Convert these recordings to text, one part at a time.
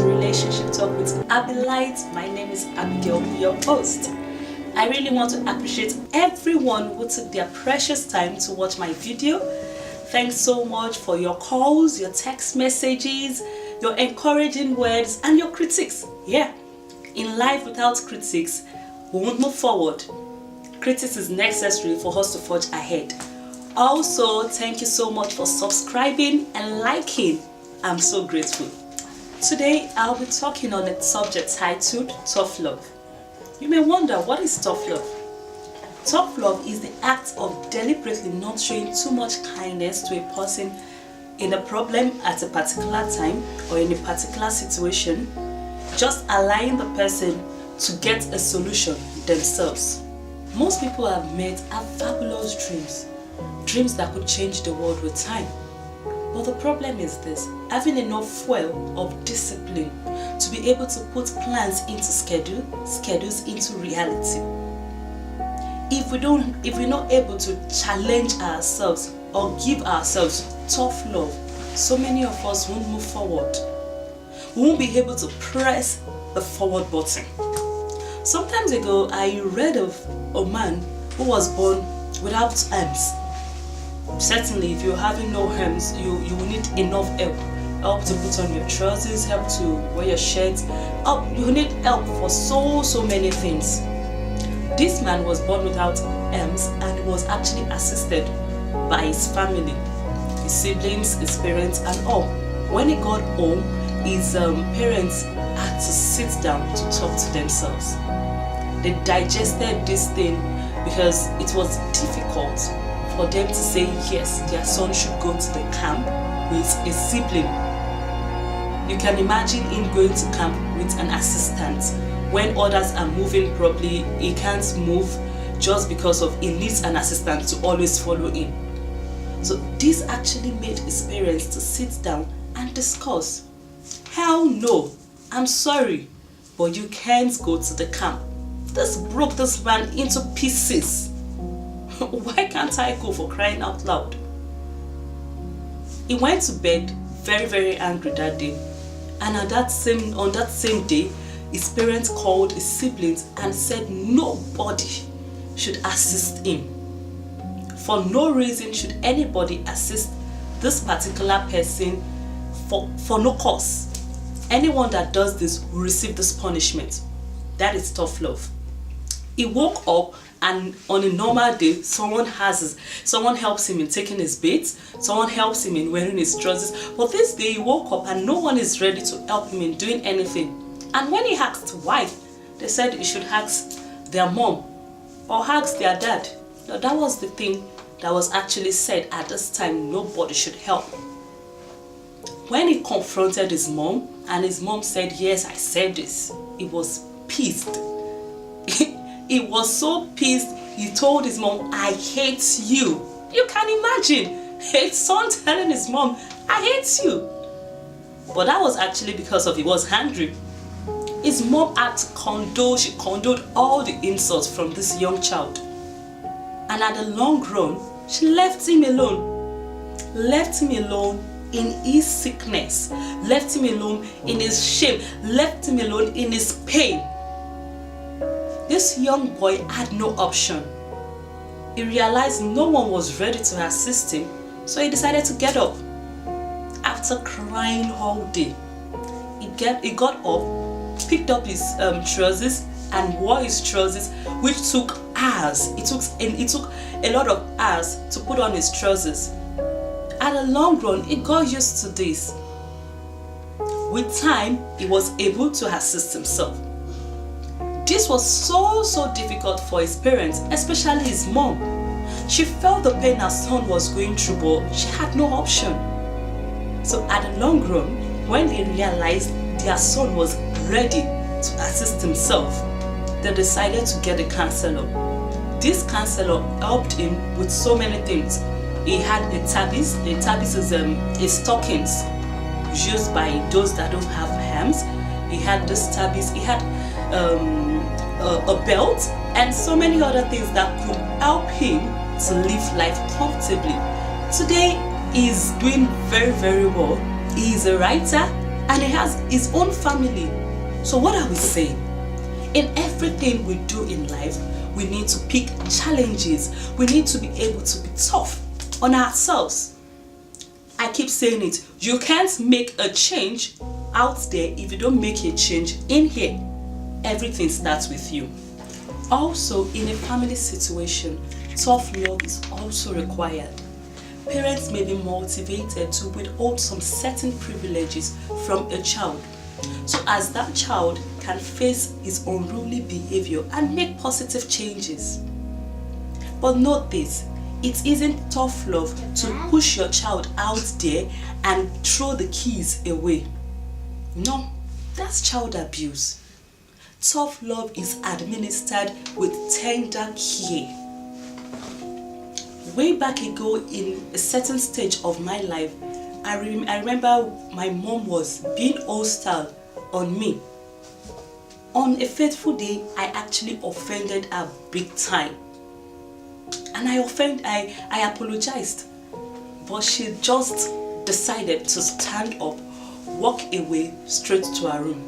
Relationship Talk with Abilight. My name is Abigail, your host. I really want to appreciate everyone who took their precious time to watch my video. Thanks so much for your calls, your text messages, your encouraging words, and your critiques. Yeah, in life without critics, we won't move forward. Critics is necessary for us to forge ahead. Also, thank you so much for subscribing and liking. I'm so grateful. Today, I'll be talking on a subject titled Tough Love. You may wonder, what is tough love? Tough love is the act of deliberately not showing too much kindness to a person in a problem at a particular time or in a particular situation, just allowing the person to get a solution themselves. Most people I've met have fabulous dreams that could change the world with time. But the problem is this: having enough fuel of discipline to be able to put plans into schedules into reality. If we're not able to challenge ourselves or give ourselves tough love, so many of us won't move forward. We won't be able to press the forward button. Sometimes ago, I read of a man who was born without arms. Certainly, if you're having no arms, you will need enough help to put on your trousers, help to wear your shirt. You need help for so many things. This man was born without arms and was actually assisted by his family, his siblings, his parents, and all. When he got home, his parents had to sit down to talk to themselves. They digested this thing because it was difficult for them to say yes, their son should go to the camp with a sibling. You can imagine him going to camp with an assistant. When others are moving properly, he can't move just because of he needs an assistant to always follow him. So this actually made his parents to sit down and discuss. Hell no, I'm sorry, but you can't go to the camp. This broke this man into pieces. Why can't I go, for crying out loud? He went to bed very angry that day, and on that same day, his parents called his siblings and said nobody should assist him. For no reason should anybody assist this particular person for no cause. Anyone that does this will receive this punishment. That is tough love. He woke up, and on a normal day, someone helps him in taking his bath, someone helps him in wearing his trousers. But this day he woke up and no one is ready to help him in doing anything. And when he asked why, they said he should ask their mom or ask their dad. Now, that was the thing that was actually said at this time: nobody should help. When he confronted his mom and his mom said, "Yes, I said this," he was pissed. He was so pissed, he told his mom, "I hate you." You can imagine his son telling his mom, "I hate you." But that was actually because he was angry. His mom had to condole, she condoled all the insults from this young child. And at the long run, she left him alone. Left him alone in his sickness. Left him alone in his shame. Left him alone in his pain. This young boy had no option. He realized no one was ready to assist him, so he decided to get up. After crying all day, he got up, picked up his trousers and wore his trousers, which took hours. It took a lot of hours to put on his trousers. At the long run, he got used to this. With time, he was able to assist himself. This was so difficult for his parents, especially his mom. She felt the pain her son was going through, but she had no option. So at the long run, when they realized their son was ready to assist himself, they decided to get a counselor. This counselor helped him with so many things. He had a tabis. A tabis is a stockings used by those that don't have hands. He had this tabis. He had a belt and so many other things that could help him to live life comfortably. Today, he's doing very well. He is a writer, and he has his own family. So what are we saying? In everything we do in life, we need to pick challenges. We need to be able to be tough on ourselves. I keep saying it. You can't make a change out there if you don't make a change in here. Everything starts with you. Also, in a family situation, tough love is also required. Parents may be motivated to withhold some certain privileges from a child, so as that child can face his unruly behavior and make positive changes. But note this, it isn't tough love to push your child out there and throw the keys away. No, that's child abuse. Tough love is administered with tender care. Way back ago in a certain stage of my life, I remember my mom was being hostile on me. On a fateful day, I actually offended her big time. And I apologized. But she just decided to stand up, walk away straight to her room.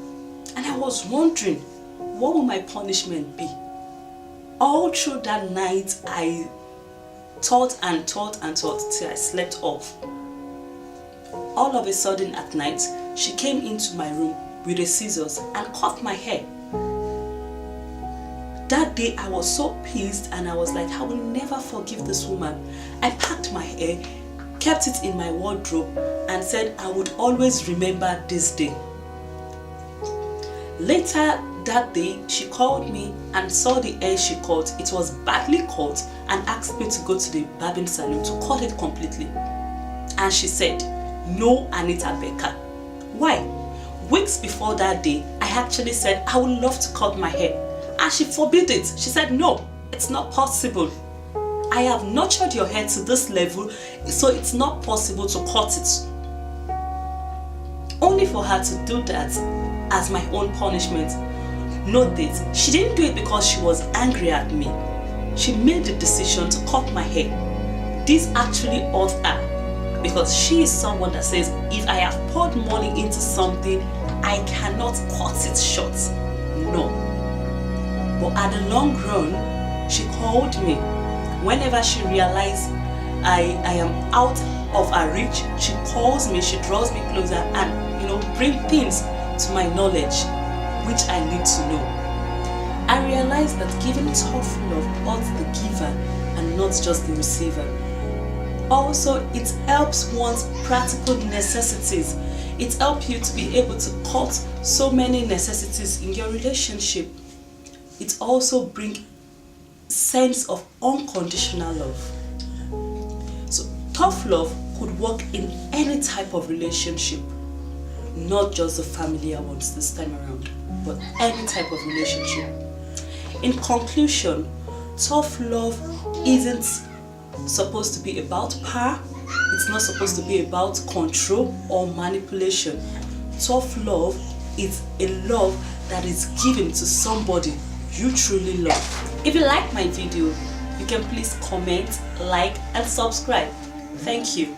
And I was wondering, what will my punishment be? All through that night, I thought till I slept off. All of a sudden at night, she came into my room with the scissors and cut my hair. That day I was so pissed and I was like, I will never forgive this woman. I packed my hair, kept it in my wardrobe and said I would always remember this day. Later that day, she called me and saw the hair she cut. It was badly cut and asked me to go to the barbing salon to cut it completely. And she said, "No, Anita Becca." Why? Weeks before that day, I actually said I would love to cut my hair. And she forbid it. She said, "No, it's not possible. I have nurtured your hair to this level, so it's not possible to cut it." Only for her to do that as my own punishment. Note this, she didn't do it because she was angry at me. She made the decision to cut my hair. This actually hurt her because she is someone that says, if I have poured money into something, I cannot cut it short. No. But at the long run, she called me. Whenever she realized I am out of her reach, she calls me, she draws me closer and bring things to my knowledge which I need to know. I realized that giving tough love hurts the giver and not just the receiver. Also, it helps one's practical necessities. It helps you to be able to cut so many necessities in your relationship. It also brings sense of unconditional love. So tough love could work in any type of relationship, not just the familiar ones this time around, but any type of relationship. In conclusion, tough love isn't supposed to be about power. It's not supposed to be about control or manipulation. Tough love is a love that is given to somebody you truly love. If you like my video, you can please comment, like and subscribe. Thank you.